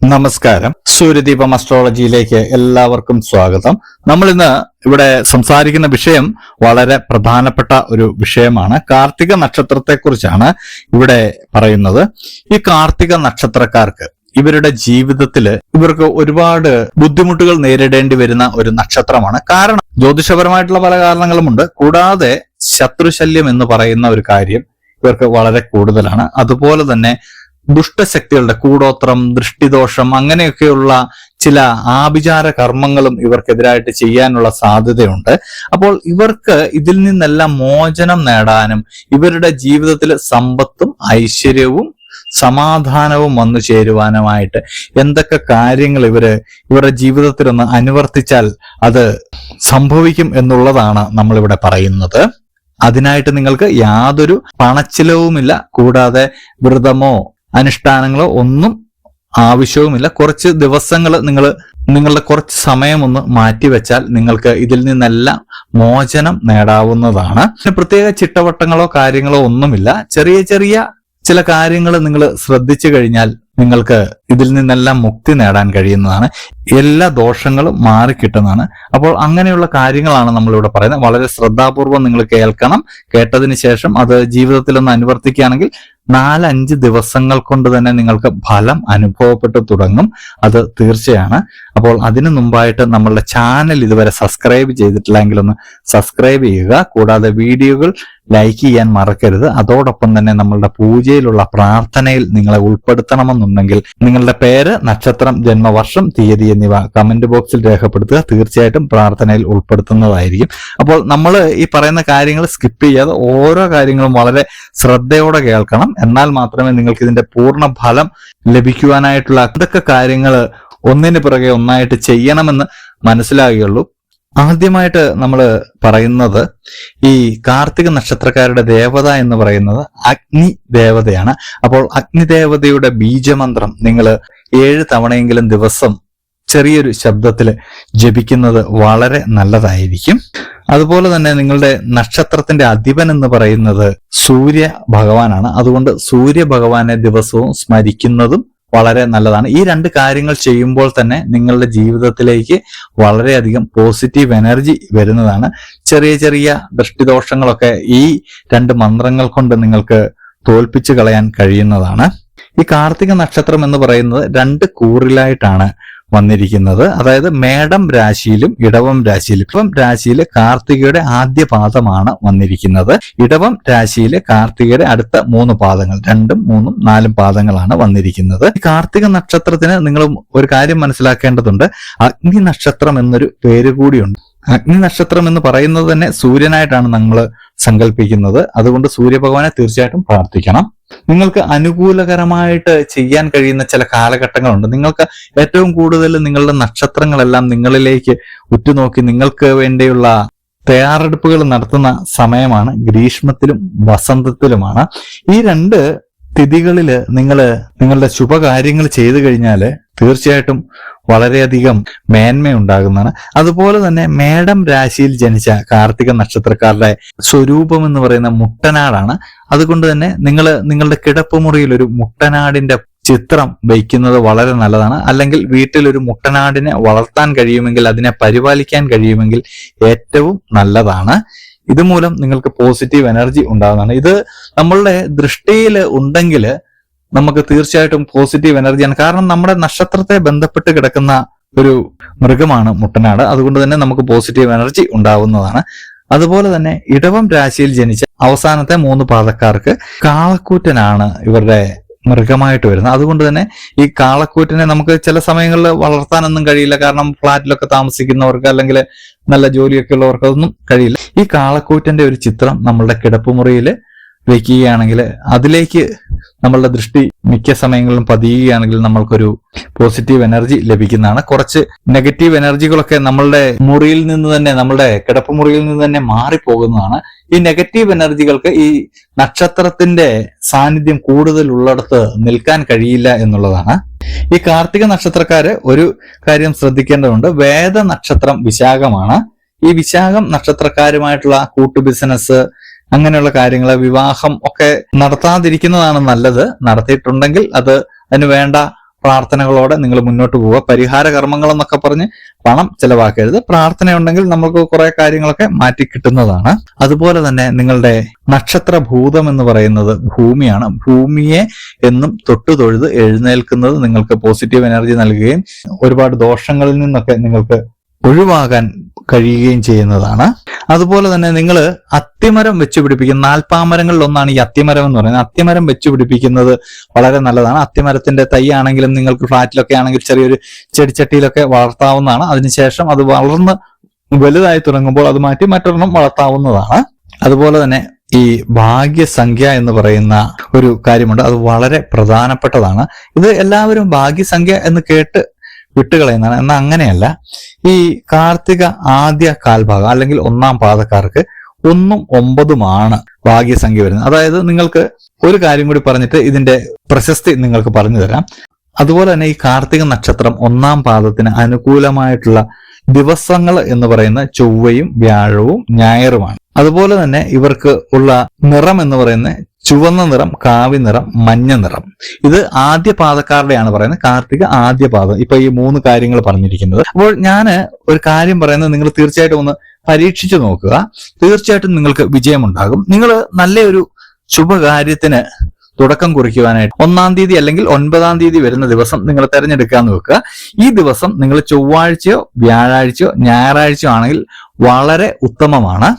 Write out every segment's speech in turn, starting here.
നമസ്കാരം. സൂര്യദീപം അസ്ട്രോളജിയിലേക്ക് എല്ലാവർക്കും സ്വാഗതം. നമ്മൾ ഇന്ന് ഇവിടെ സംസാരിക്കുന്ന വിഷയം വളരെ പ്രധാനപ്പെട്ട ഒരു വിഷയമാണ്. കാർത്തിക നക്ഷത്രത്തെക്കുറിച്ചാണ് ഇവിടെ പറയുന്നത്. ഈ കാർത്തിക നക്ഷത്രക്കാർക്ക് ഇവരുടെ ജീവിതത്തില് ഇവർക്ക് ഒരുപാട് ബുദ്ധിമുട്ടുകൾ നേരിടേണ്ടി വരുന്ന ഒരു നക്ഷത്രമാണ്. കാരണം ജ്യോതിഷപരമായിട്ടുള്ള പല കാരണങ്ങളുമുണ്ട്. കൂടാതെ ശത്രുശല്യം എന്ന് പറയുന്ന ഒരു കാര്യം ഇവർക്ക് വളരെ കൂടുതലാണ്. അതുപോലെ തന്നെ ദുഷ്ടശക്തികളുടെ കൂടോത്രം, ദൃഷ്ടിദോഷം, അങ്ങനെയൊക്കെയുള്ള ചില ആഭിചാര കർമ്മങ്ങളും ഇവർക്കെതിരായിട്ട് ചെയ്യാനുള്ള സാധ്യതയുണ്ട്. അപ്പോൾ ഇവർക്ക് ഇതിൽ നിന്നെല്ലാം മോചനം നേടാനും ഇവരുടെ ജീവിതത്തിൽ സമ്പത്തും ഐശ്വര്യവും സമാധാനവും വന്നു ചേരുവാനുമായിട്ട് എന്തൊക്കെ കാര്യങ്ങൾ ഇവരുടെ ജീവിതത്തിലൊന്ന് അനുവർത്തിച്ചാൽ അത് സംഭവിക്കും എന്നുള്ളതാണ് നമ്മളിവിടെ പറയുന്നത്. അതിനായിട്ട് നിങ്ങൾക്ക് യാതൊരു പണച്ചിലവുമില്ല. കൂടാതെ വ്രതമോ അനുഷ്ഠാനങ്ങളോ ഒന്നും ആവശ്യവുമില്ല. കുറച്ച് ദിവസങ്ങൾ നിങ്ങളുടെ കുറച്ച് സമയം ഒന്ന് മാറ്റിവെച്ചാൽ നിങ്ങൾക്ക് ഇതിൽ നിന്നെല്ലാം മോചനം നേടാവുന്നതാണ്. പ്രത്യേക ചിട്ടവട്ടങ്ങളോ കാര്യങ്ങളോ ഒന്നുമില്ല. ചെറിയ ചെറിയ ചില കാര്യങ്ങൾ നിങ്ങൾ ശ്രദ്ധിച്ചു കഴിഞ്ഞാൽ നിങ്ങൾക്ക് ഇതിൽ നിന്നെല്ലാം മുക്തി നേടാൻ കഴിയുന്നതാണ്. എല്ലാ ദോഷങ്ങളും മാറിക്കിട്ടുന്നതാണ്. അപ്പോൾ അങ്ങനെയുള്ള കാര്യങ്ങളാണ് നമ്മളിവിടെ പറയുന്നത്. വളരെ ശ്രദ്ധാപൂർവം നിങ്ങൾ കേൾക്കണം. കേട്ടതിന് ശേഷം അത് ജീവിതത്തിൽ ഒന്ന് അനുവർത്തിക്കുകയാണെങ്കിൽ 4-5 ദിവസങ്ങൾ കൊണ്ട് തന്നെ നിങ്ങൾക്ക് ഫലം അനുഭവപ്പെട്ടു തുടങ്ങും. അത് തീർച്ചയാണ്. അപ്പോൾ അതിനു മുമ്പായിട്ട് നമ്മളുടെ ചാനൽ ഇതുവരെ സബ്സ്ക്രൈബ് ചെയ്തിട്ടില്ലെങ്കിൽ ഒന്ന് സബ്സ്ക്രൈബ് ചെയ്യുക. കൂടാതെ വീഡിയോകൾ ലൈക്ക് ചെയ്യാൻ മറക്കരുത്. അതോടൊപ്പം തന്നെ നമ്മളുടെ പൂജയിലുള്ള പ്രാർത്ഥനയിൽ നിങ്ങളെ ഉൾപ്പെടുത്തണമെന്നുണ്ടെങ്കിൽ നിങ്ങളുടെ പേര്, നക്ഷത്രം, ജന്മവർഷം, തീയതി എന്നിവ കമന്റ് ബോക്സിൽ രേഖപ്പെടുത്തുക. തീർച്ചയായിട്ടും പ്രാർത്ഥനയിൽ ഉൾപ്പെടുത്തുന്നതായിരിക്കും. അപ്പോൾ നമ്മൾ ഈ പറയുന്ന കാര്യങ്ങൾ സ്കിപ്പ് ചെയ്യാതെ ഓരോ കാര്യങ്ങളും വളരെ ശ്രദ്ധയോടെ കേൾക്കണം. എന്നാൽ മാത്രമേ നിങ്ങൾക്ക് ഇതിന്റെ പൂർണ്ണ ഫലം ലഭിക്കുവാനായിട്ടുള്ള അതൊക്കെ കാര്യങ്ങൾ ഒന്നിന് പിറകെ ഒന്നായിട്ട് ചെയ്യണമെന്ന് മനസ്സിലാകുകയുള്ളൂ. ആദ്യമായിട്ട് നമ്മൾ പറയുന്നത് ഈ കാർത്തിക നക്ഷത്രക്കാരുടെ ദേവത എന്ന് പറയുന്നത് അഗ്നി ദേവതയാണ്. അപ്പോൾ അഗ്നിദേവതയുടെ ബീജമന്ത്രം നിങ്ങൾ 7 തവണയെങ്കിലും ദിവസം ചെറിയൊരു ശബ്ദത്തിൽ ജപിക്കുന്നത് വളരെ നല്ലതായിരിക്കും. അതുപോലെ തന്നെ നിങ്ങളുടെ നക്ഷത്രത്തിന്റെ അധിപൻ എന്ന് പറയുന്നത് സൂര്യ ഭഗവാനാണ്. അതുകൊണ്ട് സൂര്യ ഭഗവാനെ ദിവസവും സ്മരിക്കുന്നതും വളരെ നല്ലതാണ്. ഈ 2 കാര്യങ്ങൾ ചെയ്യുമ്പോൾ തന്നെ നിങ്ങളുടെ ജീവിതത്തിലേക്ക് വളരെയധികം പോസിറ്റീവ് എനർജി വരുന്നതാണ്. ചെറിയ ചെറിയ ദൃഷ്ടിദോഷങ്ങളൊക്കെ ഈ 2 മന്ത്രങ്ങൾ കൊണ്ട് നിങ്ങൾക്ക് തോൽപ്പിച്ചു കളയാൻ കഴിയുന്നതാണ്. ഈ കാർത്തിക നക്ഷത്രം എന്ന് പറയുന്നത് 2 കൂറിലായിട്ടാണ് വന്നിരിക്കുന്നത്. അതായത് മേടം രാശിയിലും ഇടവം രാശിയിലും. ഇടവം രാശിയിലെ കാർത്തികയുടെ ആദ്യ പാദമാണ് വന്നിരിക്കുന്നത്. ഇടവം രാശിയിലെ കാർത്തികയുടെ അടുത്ത 3 പാദങ്ങൾ, 2ഉം 3ഉം 4ഉം പാദങ്ങളാണ് വന്നിരിക്കുന്നത്. ഈ കാർത്തിക നക്ഷത്രത്തിന് നിങ്ങൾ ഒരു കാര്യം മനസ്സിലാക്കേണ്ടതുണ്ട്. അഗ്നി നക്ഷത്രം എന്നൊരു പേര് കൂടിയുണ്ട്. അഗ്നി നക്ഷത്രം എന്ന് പറയുന്നത് തന്നെ സൂര്യനായിട്ടാണ് നമ്മൾ സങ്കല്പിക്കുന്നത്. അതുകൊണ്ട് സൂര്യഭഗവാനെ തീർച്ചയായിട്ടും പ്രാർത്ഥിക്കണം. നിങ്ങൾക്ക് അനുകൂലകരമായിട്ട് ചെയ്യാൻ കഴിയുന്ന ചില കാലഘട്ടങ്ങളുണ്ട്. നിങ്ങൾക്ക് ഏറ്റവും കൂടുതൽ നിങ്ങളുടെ നക്ഷത്രങ്ങളെല്ലാം നിങ്ങളിലേക്ക് ഉറ്റുനോക്കി നിങ്ങൾക്ക് വേണ്ടിയുള്ള തയ്യാറെടുപ്പുകൾ നടത്തുന്ന സമയമാണ് ഗ്രീഷ്മത്തിലും വസന്തത്തിലുമാണ്. ഈ 2 തിഥികളില് നിങ്ങളുടെ ശുഭകാര്യങ്ങൾ ചെയ്തു കഴിഞ്ഞാൽ തീർച്ചയായിട്ടും വളരെയധികം മേന്മയുണ്ടാകുന്നതാണ്. അതുപോലെ തന്നെ മേടം രാശിയിൽ ജനിച്ച കാർത്തിക നക്ഷത്രക്കാരുടെ സ്വരൂപം എന്ന് പറയുന്ന മുട്ടനാടാണ്. അതുകൊണ്ട് തന്നെ നിങ്ങളുടെ കിടപ്പുമുറിയിൽ ഒരു മുട്ടനാടിന്റെ ചിത്രം വയ്ക്കുന്നത് വളരെ നല്ലതാണ്. അല്ലെങ്കിൽ വീട്ടിൽ ഒരു മുട്ടനാടിനെ വളർത്താൻ കഴിയുമെങ്കിൽ, അതിനെ പരിപാലിക്കാൻ കഴിയുമെങ്കിൽ ഏറ്റവും നല്ലതാണ്. ഇതുമൂലം നിങ്ങൾക്ക് പോസിറ്റീവ് എനർജി ഉണ്ടാകുന്നതാണ്. ഇത് നമ്മളുടെ ദൃഷ്ടിയിൽ ഉണ്ടെങ്കിൽ നമുക്ക് തീർച്ചയായിട്ടും പോസിറ്റീവ് എനർജിയാണ്. കാരണം നമ്മുടെ നക്ഷത്രത്തെ ബന്ധപ്പെട്ട് കിടക്കുന്ന ഒരു മൃഗമാണ് മുട്ടനാട്. അതുകൊണ്ട് തന്നെ നമുക്ക് പോസിറ്റീവ് എനർജി ഉണ്ടാവുന്നതാണ്. അതുപോലെ തന്നെ ഇടവം രാശിയിൽ ജനിച്ച അവസാനത്തെ 3 പാദക്കാർക്ക് കാളക്കൂറ്റനാണ് ഇവരുടെ മൃഗമായിട്ട് വരുന്നത്. അതുകൊണ്ട് തന്നെ ഈ കാളക്കൂറ്റിനെ നമുക്ക് ചില സമയങ്ങളിൽ വളർത്താനൊന്നും കഴിയില്ല. കാരണം ഫ്ലാറ്റിലൊക്കെ താമസിക്കുന്നവർക്ക് അല്ലെങ്കിൽ നല്ല ജോലിയൊക്കെ ഉള്ളവർക്ക് അതൊന്നും കഴിയില്ല. ഈ കാളക്കൂറ്റന്റെ ഒരു ചിത്രം നമ്മളുടെ കിടപ്പുമുറിയിൽ വെക്കുകയാണെങ്കിൽ അതിലേക്ക് നമ്മളുടെ ദൃഷ്ടി മിക്ക സമയങ്ങളിലും പതിയുകയാണെങ്കിൽ നമ്മൾക്കൊരു പോസിറ്റീവ് എനർജി ലഭിക്കുന്നതാണ്. കുറച്ച് നെഗറ്റീവ് എനർജികളൊക്കെ നമ്മളുടെ മുറിയിൽ നിന്ന് തന്നെ, നമ്മളുടെ കിടപ്പുമുറിയിൽ നിന്ന് തന്നെ മാറിപ്പോകുന്നതാണ്. ഈ നെഗറ്റീവ് എനർജികൾക്ക് ഈ നക്ഷത്രത്തിന്റെ സാന്നിധ്യം കൂടുതൽ ഉള്ളിടത്ത് നിൽക്കാൻ കഴിയില്ല എന്നുള്ളതാണ്. ഈ കാർത്തിക നക്ഷത്രക്കാര് ഒരു കാര്യം ശ്രദ്ധിക്കേണ്ടതുണ്ട്. വേദ നക്ഷത്രം വിശാഖമാണ്. ഈ വിശാഖം നക്ഷത്രക്കാരുമായിട്ടുള്ള കൂട്ടു ബിസിനസ്, അങ്ങനെയുള്ള കാര്യങ്ങൾ, വിവാഹം ഒക്കെ നടത്താതിരിക്കുന്നതാണ് നല്ലത്. നടത്തിയിട്ടുണ്ടെങ്കിൽ അതിന് വേണ്ട പ്രാർത്ഥനകളോടെ നിങ്ങൾ മുന്നോട്ട് പോവുക. പരിഹാര കർമ്മങ്ങൾ എന്നൊക്കെ പറഞ്ഞ് പണം ചെലവാക്കരുത്. പ്രാർത്ഥനയുണ്ടെങ്കിൽ നമുക്ക് കുറെ കാര്യങ്ങളൊക്കെ മാറ്റി കിട്ടുന്നതാണ്. അതുപോലെ തന്നെ നിങ്ങളുടെ നക്ഷത്രഭൂതം എന്ന് പറയുന്നത് ഭൂമിയാണ്. ഭൂമിയെ എന്നും തൊട്ടു തൊഴുത് എഴുന്നേൽക്കുന്നത് നിങ്ങൾക്ക് പോസിറ്റീവ് എനർജി നൽകുകയും ഒരുപാട് ദോഷങ്ങളിൽ നിന്നൊക്കെ നിങ്ങൾക്ക് ഒഴിവാകാൻ കഴിയുകയും ചെയ്യുന്നതാണ്. അതുപോലെ തന്നെ നിങ്ങൾ അത്തിമരം വെച്ച് പിടിപ്പിക്കുന്ന 40 മരങ്ങളിൽ ഒന്നാണ് ഈ അത്തിമരം എന്ന് പറയുന്നത്. അത്തിമരം വെച്ച് പിടിപ്പിക്കുന്നത് വളരെ നല്ലതാണ്. അത്തിമരത്തിന്റെ തൈ ആണെങ്കിലും നിങ്ങൾക്ക് ഫ്ലാറ്റിലൊക്കെ ആണെങ്കിൽ ചെറിയൊരു ചെടിച്ചട്ടിയിലൊക്കെ വളർത്താവുന്നതാണ്. അതിനുശേഷം അത് വളർന്ന് വലുതായി തുടങ്ങുമ്പോൾ അത് മാറ്റി മറ്റൊരെണ്ണം വളർത്താവുന്നതാണ്. അതുപോലെ തന്നെ ഈ ഭാഗ്യസംഖ്യ എന്ന് പറയുന്ന ഒരു കാര്യമുണ്ട്. അത് വളരെ പ്രധാനപ്പെട്ടതാണ്. ഇത് എല്ലാവരും ഭാഗ്യസംഖ്യ എന്ന് കേട്ട് വിട്ടുകളയുന്നതാണ്. എന്നാൽ അങ്ങനെയല്ല. ഈ കാർത്തിക ആദ്യ കാൽഭാഗം അല്ലെങ്കിൽ 1-ാം പാദക്കാർക്ക് 1ഉം 9ഉമാണ് ഭാഗ്യസംഖ്യ വരുന്നത്. അതായത് നിങ്ങൾക്ക് ഒരു കാര്യം കൂടി പറഞ്ഞിട്ട് ഇതിന്റെ പ്രശസ്തി നിങ്ങൾക്ക് പറഞ്ഞു തരാം. അതുപോലെ തന്നെ ഈ കാർത്തിക നക്ഷത്രം 1-ാം പാദത്തിന് അനുകൂലമായിട്ടുള്ള ദിവസങ്ങൾ എന്ന് പറയുന്ന ചൊവ്വയും വ്യാഴവും ഞായറുമാണ്. അതുപോലെ തന്നെ ഇവർക്ക് ഉള്ള നിറം എന്ന് പറയുന്നത് ചുവന്ന നിറം, കാവി നിറം, മഞ്ഞ നിറം. ഇത് ആദ്യ പാദക്കാരുടെയാണ് പറയുന്നത്. കാർത്തിക ആദ്യ പാദം. ഇപ്പൊ ഈ 3 കാര്യങ്ങൾ പറഞ്ഞിരിക്കുന്നത്. അപ്പോൾ ഞാൻ ഒരു കാര്യം പറയുന്നത് നിങ്ങൾ തീർച്ചയായിട്ടും ഒന്ന് പരീക്ഷിച്ചു നോക്കുക. തീർച്ചയായിട്ടും നിങ്ങൾക്ക് വിജയമുണ്ടാകും. നിങ്ങൾ നല്ലൊരു ശുഭകാര്യത്തിന് തുടക്കം കുറിക്കുവാനായിട്ട് 1-ാം തീയതി അല്ലെങ്കിൽ 9-ാം തീയതി വരുന്ന ദിവസം നിങ്ങൾ തിരഞ്ഞെടുക്കാന്ന് വെക്കുക. ഈ ദിവസം നിങ്ങൾ ചൊവ്വാഴ്ചയോ വ്യാഴാഴ്ചയോ ഞായറാഴ്ചയോ ആണെങ്കിൽ വളരെ ഉത്തമമാണ്.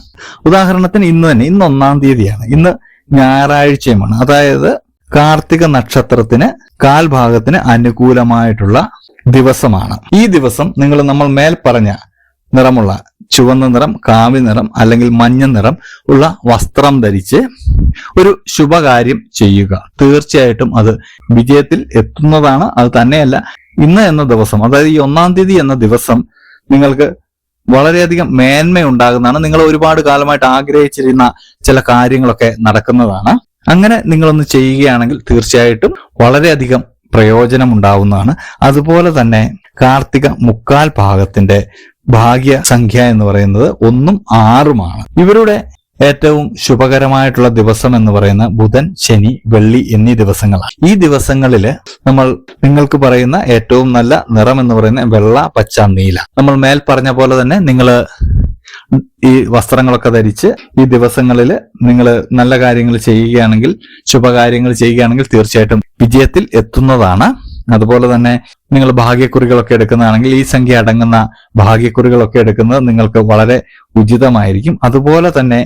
ഉദാഹരണത്തിന് ഇന്ന് 1-ാം തീയതിയാണ്. ഇന്ന് ഞായറാഴ്ചയുമാണ്. അതായത് കാർത്തിക നക്ഷത്രത്തിന് കാൽഭാഗത്തിന് അനുകൂലമായിട്ടുള്ള ദിവസമാണ്. ഈ ദിവസം നമ്മൾ മേൽ പറഞ്ഞ നിറമുള്ള ചുവന്ന നിറം, കാവി നിറം അല്ലെങ്കിൽ മഞ്ഞ നിറം ഉള്ള വസ്ത്രം ധരിച്ച് ഒരു ശുഭകാര്യം ചെയ്യുക. തീർച്ചയായിട്ടും അത് വിജയത്തിൽ എത്തുന്നതാണ്. അത് തന്നെയല്ല, ഇന്ന് എന്ന ദിവസം, അതായത് ഈ 1-ാം തീയതി എന്ന ദിവസം നിങ്ങൾക്ക് വളരെയധികം മേന്മയുണ്ടാകുന്നതാണ്. നിങ്ങൾ ഒരുപാട് കാലമായിട്ട് ആഗ്രഹിച്ചിരുന്ന ചില കാര്യങ്ങളൊക്കെ നടക്കുന്നതാണ്. അങ്ങനെ നിങ്ങളൊന്ന് ചെയ്യുകയാണെങ്കിൽ തീർച്ചയായിട്ടും വളരെയധികം പ്രയോജനം ഉണ്ടാവുന്നതാണ്. അതുപോലെ തന്നെ കാർത്തിക മുക്കാൽ ഭാഗത്തിന്റെ ഭാഗ്യസംഖ്യ എന്ന് പറയുന്നത് 1ഉം 6ഉമാണ്. ഇവരുടെ ഏറ്റവും ശുഭകരമായിട്ടുള്ള ദിവസം എന്ന് പറയുന്ന ബുധൻ, ശനി, വെള്ളി എന്നീ ദിവസങ്ങളാണ്. ഈ ദിവസങ്ങളിൽ നിങ്ങൾക്ക് പറയുന്ന ഏറ്റവും നല്ല നിറം എന്ന് പറയുന്ന വെള്ള, പച്ച, നീല. നമ്മൾ മേൽ പറഞ്ഞ പോലെ തന്നെ നിങ്ങൾ ഈ വസ്ത്രങ്ങളൊക്കെ ധരിച്ച് ഈ ദിവസങ്ങളിൽ നിങ്ങൾ നല്ല കാര്യങ്ങൾ ചെയ്യുകയാണെങ്കിൽ, ശുഭകാര്യങ്ങൾ ചെയ്യുകയാണെങ്കിൽ തീർച്ചയായിട്ടും വിജയത്തിൽ എത്തുന്നതാണ്. അതുപോലെ തന്നെ നിങ്ങൾ ഭാഗ്യക്കുറികളൊക്കെ എടുക്കുന്നതാണെങ്കിൽ ഈ സംഖ്യ അടങ്ങുന്ന ഭാഗ്യക്കുറികളൊക്കെ എടുക്കുന്നത് നിങ്ങൾക്ക് വളരെ ഉചിതമായിരിക്കും. അതുപോലെ തന്നെ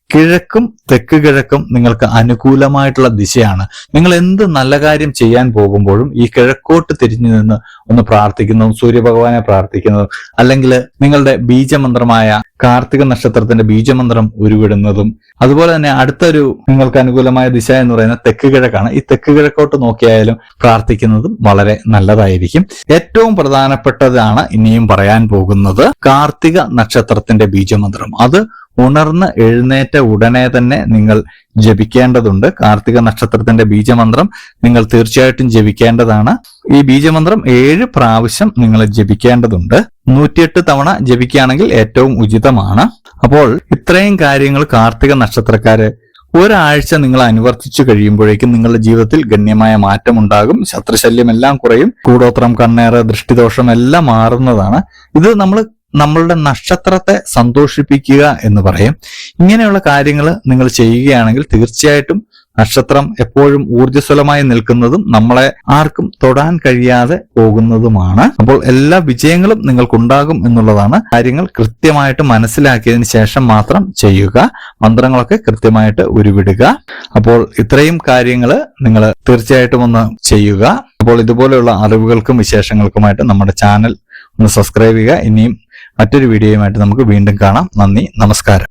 കിഴക്കും തെക്ക് കിഴക്കും നിങ്ങൾക്ക് അനുകൂലമായിട്ടുള്ള ദിശയാണ്. നിങ്ങൾ എന്ത് നല്ല കാര്യം ചെയ്യാൻ പോകുമ്പോഴും ഈ കിഴക്കോട്ട് തിരിഞ്ഞു നിന്ന് ഒന്ന് പ്രാർത്ഥിക്കുന്നതും സൂര്യഭഗവാനെ പ്രാർത്ഥിക്കുന്നതും അല്ലെങ്കിൽ നിങ്ങളുടെ ബീജമന്ത്രമായ കാർത്തിക നക്ഷത്രത്തിന്റെ ബീജമന്ത്രം ഉരുവിടുന്നതും, അതുപോലെ തന്നെ അടുത്തൊരു നിങ്ങൾക്ക് അനുകൂലമായ ദിശ എന്ന് പറയുന്നത് തെക്ക് കിഴക്കാണ്. ഈ തെക്ക് കിഴക്കോട്ട് നോക്കിയായാലും പ്രാർത്ഥിക്കുന്നതും വളരെ നല്ലതായിരിക്കും. ഏറ്റവും പ്രധാനപ്പെട്ടതാണ് ഇനിയും പറയാൻ പോകുന്നത് കാർത്തിക നക്ഷത്രത്തിന്റെ ബീജമന്ത്രം. അത് ഉണർന്ന് എഴുന്നേറ്റ ഉടനെ തന്നെ നിങ്ങൾ ജപിക്കേണ്ടതുണ്ട്. കാർത്തിക നക്ഷത്രത്തിന്റെ ബീജമന്ത്രം നിങ്ങൾ തീർച്ചയായിട്ടും ജപിക്കേണ്ടതാണ്. ഈ ബീജമന്ത്രം 7 പ്രാവശ്യം നിങ്ങൾ ജപിക്കേണ്ടതുണ്ട്. 108 തവണ ജപിക്കുകയാണെങ്കിൽ ഏറ്റവും ഉചിതമാണ്. അപ്പോൾ ഇത്രയും കാര്യങ്ങൾ കാർത്തിക നക്ഷത്രക്കാര് ഒരാഴ്ച നിങ്ങൾ അനുവർത്തിച്ചു കഴിയുമ്പോഴേക്കും നിങ്ങളുടെ ജീവിതത്തിൽ ഗണ്യമായ മാറ്റം ഉണ്ടാകും. ശത്രുശല്യം എല്ലാം കുറയും. കൂടോത്രം, കണ്ണേറ്, ദൃഷ്ടിദോഷം എല്ലാം മാറുന്നതാണ്. ഇത് നമ്മളുടെ നക്ഷത്രത്തെ സന്തോഷിപ്പിക്കുക എന്ന് പറയും. ഇങ്ങനെയുള്ള കാര്യങ്ങൾ നിങ്ങൾ ചെയ്യുകയാണെങ്കിൽ തീർച്ചയായിട്ടും നക്ഷത്രം എപ്പോഴും ഊർജ്ജസ്വലമായി നിൽക്കുന്നതും നമ്മളെ ആർക്കും തൊടാൻ കഴിയാതെ പോകുന്നതുമാണ്. അപ്പോൾ എല്ലാ വിജയങ്ങളും നിങ്ങൾക്കുണ്ടാകും എന്നുള്ളതാണ്. കാര്യങ്ങൾ കൃത്യമായിട്ട് മനസ്സിലാക്കിയതിന് ശേഷം മാത്രം ചെയ്യുക. മന്ത്രങ്ങളൊക്കെ കൃത്യമായിട്ട് ഉരുവിടുക. അപ്പോൾ ഇത്രയും കാര്യങ്ങൾ നിങ്ങൾ തീർച്ചയായിട്ടും ഒന്ന് ചെയ്യുക. അപ്പോൾ ഇതുപോലെയുള്ള അറിവുകൾക്കും വിശേഷങ്ങൾക്കുമായിട്ട് നമ്മുടെ ചാനൽ ഒന്ന് സബ്സ്ക്രൈബ് ചെയ്യുക. ഇനിയും മറ്റൊരു വീഡിയോയുമായിട്ട് നമുക്ക് വീണ്ടും കാണാം. നന്ദി, നമസ്കാരം.